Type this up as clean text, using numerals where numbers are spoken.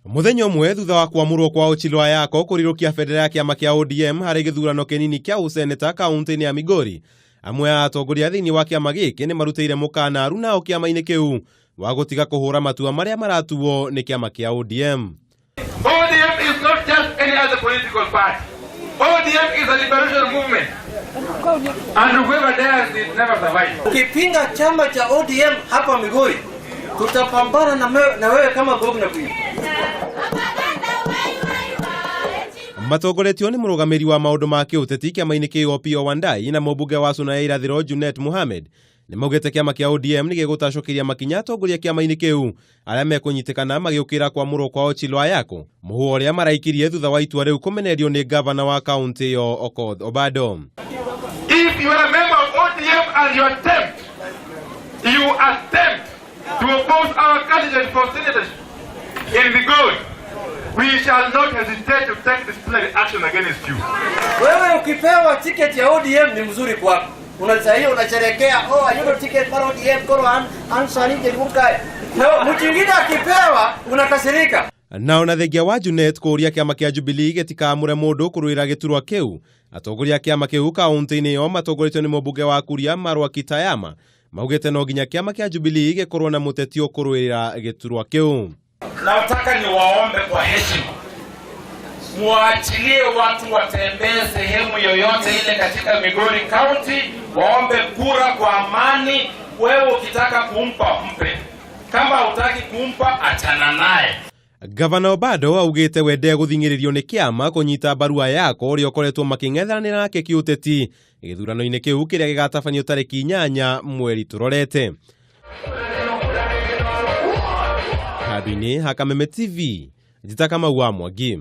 Muthenya umwe thutha wa kwamurwo kwa Ochilo Ayako kurirukia bendera ya kiama kia ODM hari githurano kinini kia useneta kaunti-ini ya Migori, amwe a atongoria thiini wa kiama giki ni marutire mukana nao kiama-ini kiu wa gutiga kuhura matua maria maratuo ni kiama kia ODM. ODM is not just any other political party. ODM is a liberation movement. And whoever dares it never survive. Ukipinga chama cha ODM hapa Migori, tutapambana na wewe kama governor pia. Matongoretio ni murugamiri wa maundu ma kiuteti kiama-ini kia Opiyo Wandayi na mubunge wa Suna ya Irathiro Junet Mohamed ni maugite kiama kia ODM ni gigutacokeria makinya atongoria kiama-ini kiu aria mekunyitikana magiukira kwamurwo kwa Ochilo Ayako, muhu uria maraikirie thutha wa itua riu kumenerio ni gavana wa kaunti iyo Okoth Obado. If you are a member of ODM and you attempt to oppose our candidate for senator in Migori, we shall not hesitate to take disciplinary action against you. Wewe ukipewa ticket ya ODM ni mzuri kwako. Unasahia unasherekea, oh ayuno ticket para ODM koro ansari jerukai. Mtu mwingine akipewa unakasirika. Nao na thengia wa Junet kuria kiama kia Jubilee getikamure mundu kuruira giturwa kiu, atongoria kiama kiu kaunti-ini iyo matongoretio ni mubunge wa Kuria Marwa Kitayama maugite no nginya kiama kia Jubilee gikorwo na mutetio kuruira giturwa kiu. Nataka niwaombe kwa heshima, muachilie watu watembee sehemu yoyote ile katika Migori County, waombe kura kwa amani. Wewe ukitaka kumpa mpe, kama hutaki kumpa achana naye. Gavana Obado augite wende guthingiririo ni kiama kunyita barua yako uria ukoretwo making'ethanira nake kiuteti githurano-ini kiu kiria gigatabanio tariki 8 mweri turorete. Habini Hakameme TV, Jitaka Mwangi.